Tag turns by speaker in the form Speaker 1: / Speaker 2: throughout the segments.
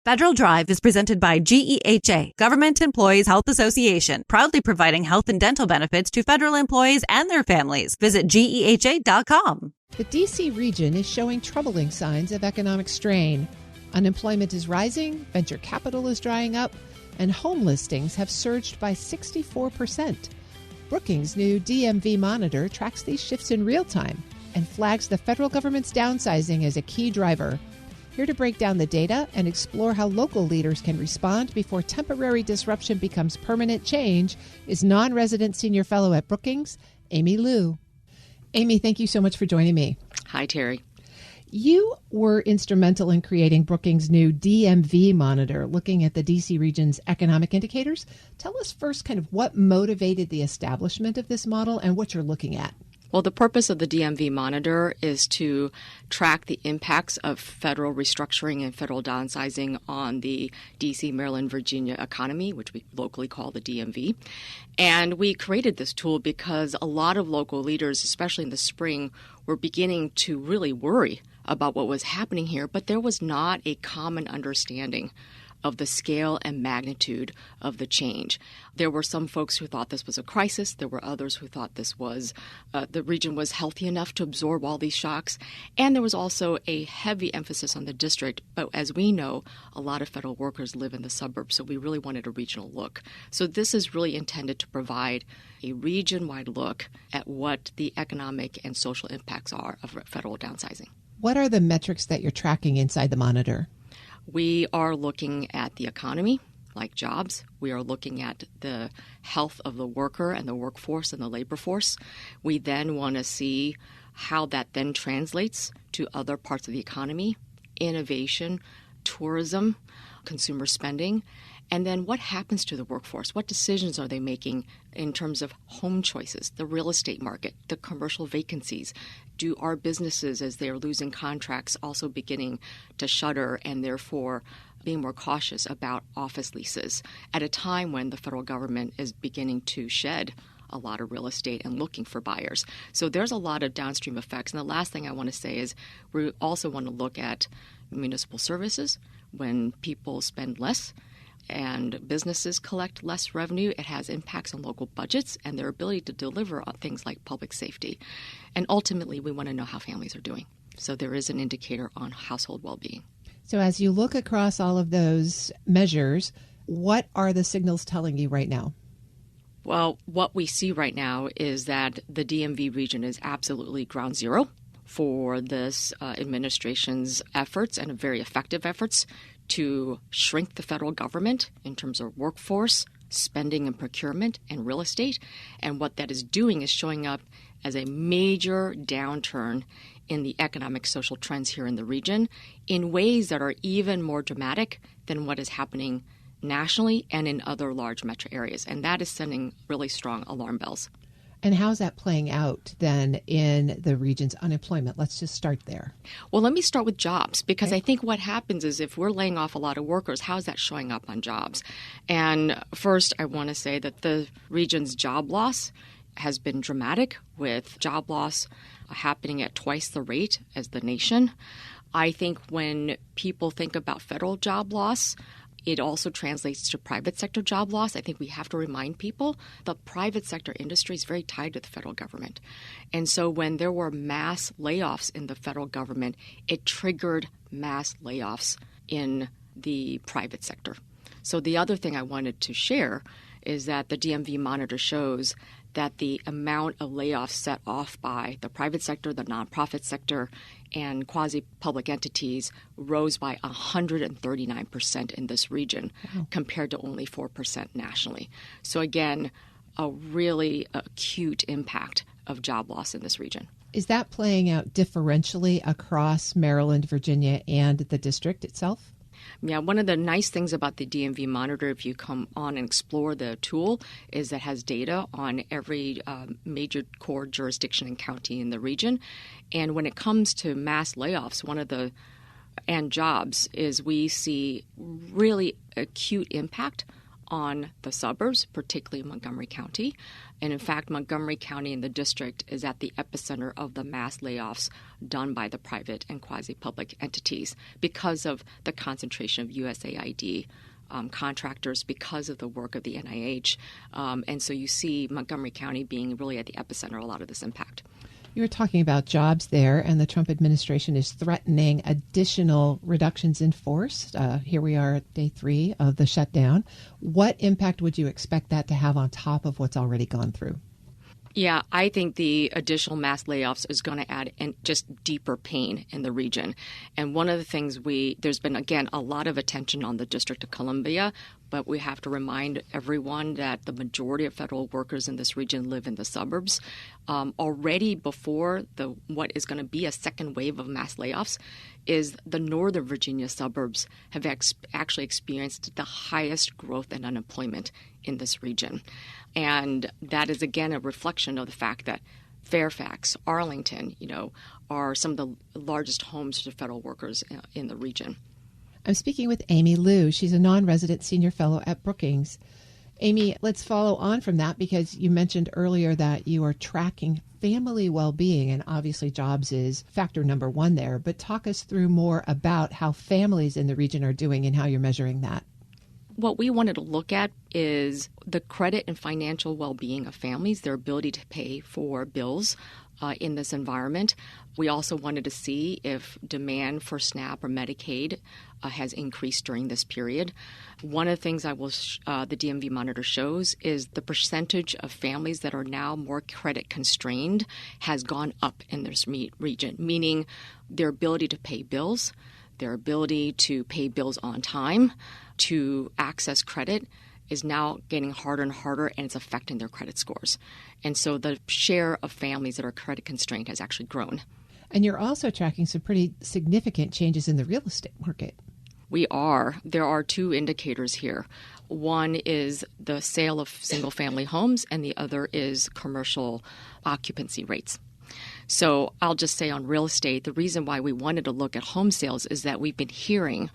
Speaker 1: Federal Drive is presented by GEHA, Government Employees Health Association, proudly providing health and dental benefits to federal employees and their families. Visit GEHA.com.
Speaker 2: The D.C. region is showing troubling signs of economic strain. Unemployment is rising, venture capital is drying up, and home listings have surged by 64%. Brookings' new DMV Monitor tracks these shifts in real time and flags the federal government's downsizing as a key driver. Here to break down the data and explore how local leaders can respond before temporary disruption becomes permanent change is non-resident senior fellow at Brookings, Amy Liu. Amy, thank you so much for joining me.
Speaker 3: Hi, Terry.
Speaker 2: You were instrumental in creating Brookings' new DMV Monitor, looking at the D.C. region's economic indicators. Tell us first kind of what motivated the establishment of this model and what you're looking at.
Speaker 3: Well, the purpose of the DMV Monitor is to track the impacts of federal restructuring and federal downsizing on the D.C., Maryland, Virginia economy, which we locally call the DMV. And we created this tool because a lot of local leaders, especially in the spring, were beginning to really worry about what was happening here, but there was not a common understanding of the scale and magnitude of the change. There were some folks who thought this was a crisis. There were others who thought this was the region was healthy enough to absorb all these shocks. And there was also a heavy emphasis on the district. But as we know, a lot of federal workers live in the suburbs, so we really wanted a regional look. So this is really intended to provide a region-wide look at what the economic and social impacts are of federal downsizing.
Speaker 2: What are the metrics that you're tracking inside the monitor?
Speaker 3: We are looking at the economy, like jobs. We are looking at the health of the worker and the workforce and the labor force. We then want to see how that then translates to other parts of the economy, innovation, tourism, consumer spending. And then what happens to the workforce? What decisions are they making in terms of home choices, the real estate market, the commercial vacancies? Do our businesses, as they are losing contracts, also beginning to shutter and therefore being more cautious about office leases at a time when the federal government is beginning to shed a lot of real estate and looking for buyers? So there's a lot of downstream effects. And the last thing I want to say is we also want to look at municipal services. When people spend less and businesses collect less revenue, it has impacts on local budgets and their ability to deliver on things like public safety. And ultimately, we want to know how families are doing. So there is an indicator on household well-being.
Speaker 2: So as you look across all of those measures, what are the signals telling you right now?
Speaker 3: Well, what we see right now is that the DMV region is absolutely ground zero for this administration's efforts and very effective efforts to shrink the federal government in terms of workforce, spending and procurement, and real estate. And what that is doing is showing up as a major downturn in the economic social trends here in the region in ways that are even more dramatic than what is happening nationally and in other large metro areas. And that is sending really strong alarm bells.
Speaker 2: And how's that playing out then in the region's unemployment? Let's just start there.
Speaker 3: Well, let me start with jobs, because I think what happens is if we're laying off a lot of workers, how is that showing up on jobs? And first, I want to say that the region's job loss has been dramatic, with job loss happening at twice the rate as the nation. I think when people think about federal job loss, it also translates to private sector job loss. I think we have to remind people the private sector industry is very tied to the federal government. And so when there were mass layoffs in the federal government, it triggered mass layoffs in the private sector. So the other thing I wanted to share is that the DMV Monitor shows that the amount of layoffs set off by the private sector, the nonprofit sector, and quasi-public entities rose by 139% in this region, compared to only 4% nationally. So again, a really acute impact of job loss in this region.
Speaker 2: Is that playing out differentially across Maryland, Virginia, and the district itself?
Speaker 3: Yeah, one of the nice things about the DMV Monitor, if you come on and explore the tool, is that it has data on every major core jurisdiction and county in the region. And when it comes to mass layoffs, and jobs, is we see really acute impact on the suburbs, particularly Montgomery County. And in fact, Montgomery County and the district is at the epicenter of the mass layoffs done by the private and quasi-public entities because of the concentration of USAID contractors, because of the work of the NIH. And so you see Montgomery County being really at the epicenter of a lot of this impact.
Speaker 2: You were talking about jobs there, and the Trump administration is threatening additional reductions in force. Here we are at day 3 of the shutdown. What impact would you expect that to have on top of what's already gone through?
Speaker 3: Yeah, I think the additional mass layoffs is going to add just deeper pain in the region. And one of the things there's been, again, a lot of attention on the District of Columbia, but we have to remind everyone that the majority of federal workers in this region live in the suburbs. Already before what is going to be a second wave of mass layoffs is the Northern Virginia suburbs have actually experienced the highest growth in unemployment in this region. And that is, again, a reflection of the fact that Fairfax, Arlington, are some of the largest homes for federal workers in the region.
Speaker 2: I'm speaking with Amy Liu. She's a non-resident senior fellow at Brookings. Amy, let's follow on from that because you mentioned earlier that you are tracking family well-being, and obviously jobs is factor number 1 there. But talk us through more about how families in the region are doing and how you're measuring that.
Speaker 3: What we wanted to look at is the credit and financial well-being of families, their ability to pay for bills in this environment. We also wanted to see if demand for SNAP or Medicaid has increased during this period. One of the things the DMV Monitor shows is the percentage of families that are now more credit constrained has gone up in this region, meaning their ability to pay bills, their ability to pay bills on time, to access credit is now getting harder and harder, and it's affecting their credit scores. And so the share of families that are credit constrained has actually grown.
Speaker 2: And you're also tracking some pretty significant changes in the real estate market.
Speaker 3: We are. There are 2 indicators here. One is the sale of single-family homes, and the other is commercial occupancy rates. So I'll just say on real estate, the reason why we wanted to look at home sales is that we've been hearing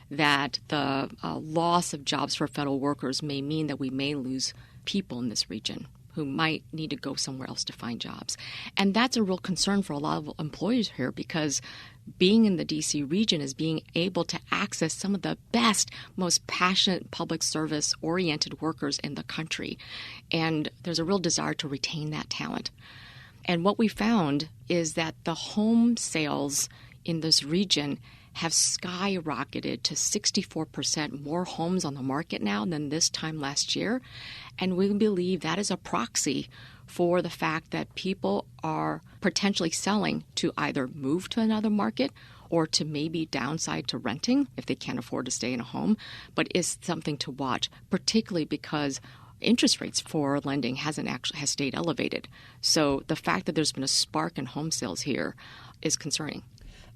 Speaker 3: that the loss of jobs for federal workers may mean that we may lose people in this region who might need to go somewhere else to find jobs. And that's a real concern for a lot of employers here because being in the D.C. region is being able to access some of the best, most passionate public service-oriented workers in the country. And there's a real desire to retain that talent. And what we found is that the home sales in this region have skyrocketed to 64% more homes on the market now than this time last year. And we believe that is a proxy for the fact that people are potentially selling to either move to another market or to maybe downside to renting if they can't afford to stay in a home, but is something to watch, particularly because interest rates for lending has stayed elevated. So the fact that there's been a spark in home sales here is concerning.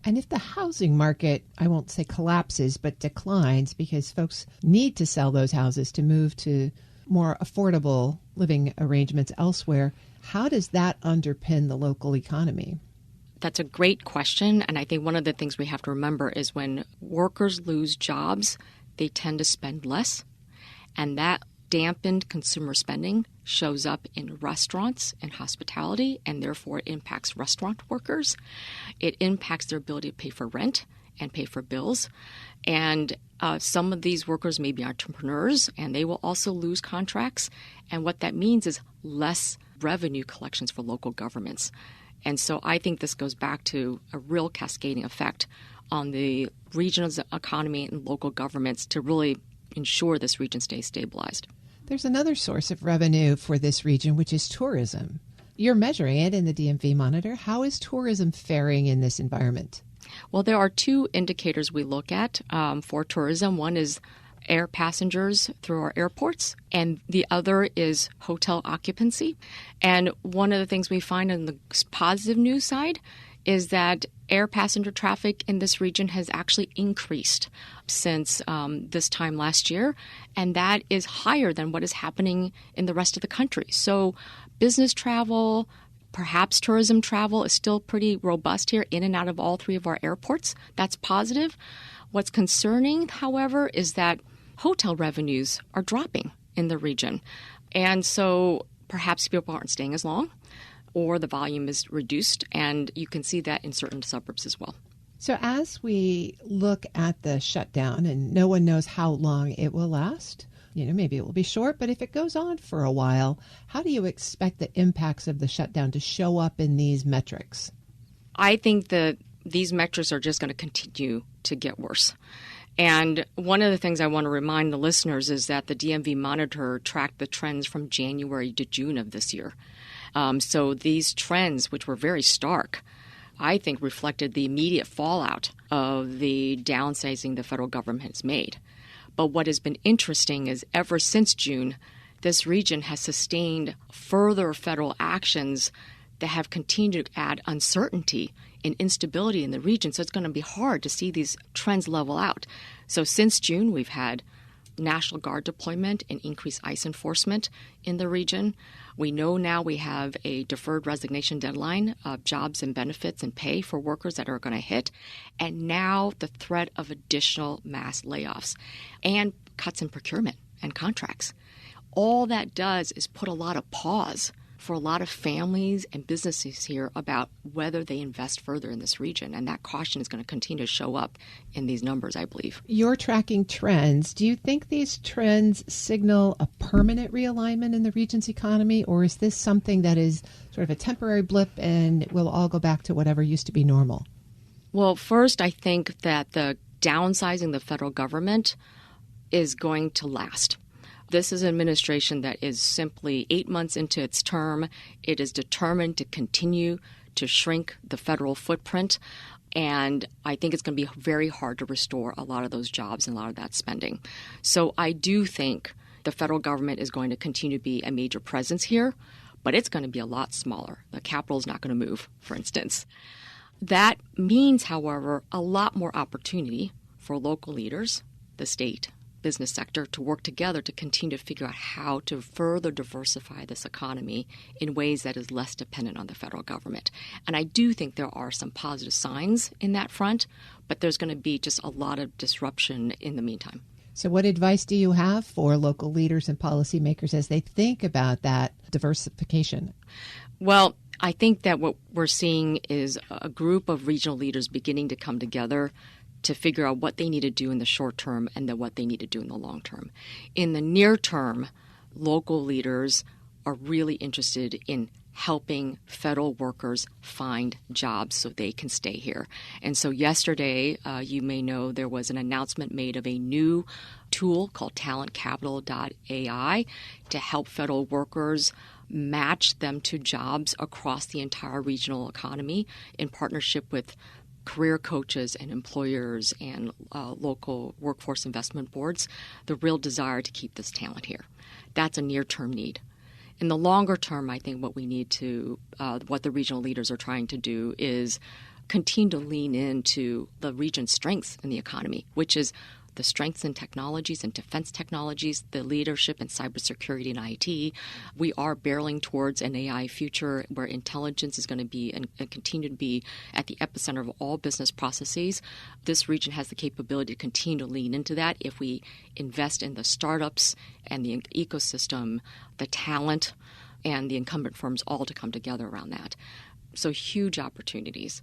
Speaker 2: And if the housing market, I won't say collapses, but declines because folks need to sell those houses to move to more affordable living arrangements elsewhere, how does that underpin the local economy?
Speaker 3: That's a great question. And I think one of the things we have to remember is when workers lose jobs, they tend to spend less. And that dampened consumer spending shows up in restaurants and hospitality, and therefore it impacts restaurant workers. It impacts their ability to pay for rent and pay for bills. And some of these workers may be entrepreneurs, and they will also lose contracts. And what that means is less revenue collections for local governments. And so I think this goes back to a real cascading effect on the region's economy and local governments to really ensure this region stays stabilized.
Speaker 2: There's another source of revenue for this region, which is tourism. You're measuring it in the DMV Monitor. How is tourism faring in this environment?
Speaker 3: Well, there are 2 indicators we look at for tourism. One is air passengers through our airports, and the other is hotel occupancy. And one of the things we find on the positive news side is that air passenger traffic in this region has actually increased since this time last year, and that is higher than what is happening in the rest of the country. So business travel, perhaps tourism travel is still pretty robust here in and out of all 3 of our airports. That's positive. What's concerning, however, is that hotel revenues are dropping in the region. And so perhaps people aren't staying as long, or the volume is reduced, and you can see that in certain suburbs as well.
Speaker 2: So as we look at the shutdown, and no one knows how long it will last, maybe it will be short, but if it goes on for a while, how do you expect the impacts of the shutdown to show up in these metrics?
Speaker 3: I think that these metrics are just going to continue to get worse. And one of the things I want to remind the listeners is that the DMV Monitor tracked the trends from January to June of this year. So these trends, which were very stark, I think reflected the immediate fallout of the downsizing the federal government has made. But what has been interesting is ever since June, this region has sustained further federal actions that have continued to add uncertainty and instability in the region. So it's going to be hard to see these trends level out. So since June, we've had National Guard deployment and increased ICE enforcement in the region. We know now we have a deferred resignation deadline of jobs and benefits and pay for workers that are going to hit. And now the threat of additional mass layoffs and cuts in procurement and contracts. All that does is put a lot of pause for a lot of families and businesses here about whether they invest further in this region. And that caution is going to continue to show up in these numbers, I believe. You're
Speaker 2: tracking trends. Do you think these trends signal a permanent realignment in the region's economy, or is this something that is sort of a temporary blip and we'll all go back to whatever used to be normal?
Speaker 3: Well, first, I think that the downsizing the federal government is going to last. This is an administration that is simply 8 months into its term. It is determined to continue to shrink the federal footprint. And I think it's going to be very hard to restore a lot of those jobs and a lot of that spending. So I do think the federal government is going to continue to be a major presence here, but it's going to be a lot smaller. The capital is not going to move, for instance. That means, however, a lot more opportunity for local leaders, the state, business sector to work together to continue to figure out how to further diversify this economy in ways that is less dependent on the federal government. And I do think there are some positive signs in that front, but there's going to be just a lot of disruption in the meantime.
Speaker 2: So what advice do you have for local leaders and policymakers as they think about that diversification?
Speaker 3: Well, I think that what we're seeing is a group of regional leaders beginning to come together to figure out what they need to do in the short term and then what they need to do in the long term. In the near term, local leaders are really interested in helping federal workers find jobs so they can stay here. And so yesterday, you may know there was an announcement made of a new tool called talentcapital.ai to help federal workers match them to jobs across the entire regional economy in partnership with career coaches and employers and local workforce investment boards, the real desire to keep this talent here. That's a near-term need. In the longer term, I think what we need to, what the regional leaders are trying to do is continue to lean into the region's strengths in the economy, which is the strengths in technologies and defense technologies, the leadership in cybersecurity and IT. We are barreling towards an AI future where intelligence is going to be and continue to be at the epicenter of all business processes. This region has the capability to continue to lean into that if we invest in the startups and the ecosystem, the talent, and the incumbent firms all to come together around that. So huge opportunities.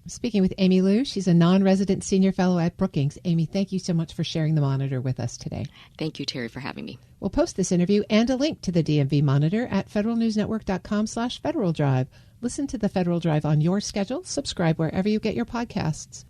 Speaker 2: I'm speaking with Amy Liu. She's a non-resident senior fellow at Brookings. Amy, thank you so much for sharing the Monitor with us today.
Speaker 3: Thank you, Terry, for having me.
Speaker 2: We'll post this interview and a link to the DMV Monitor at federalnewsnetwork.com/Federal Drive. Listen to the Federal Drive on your schedule. Subscribe wherever you get your podcasts.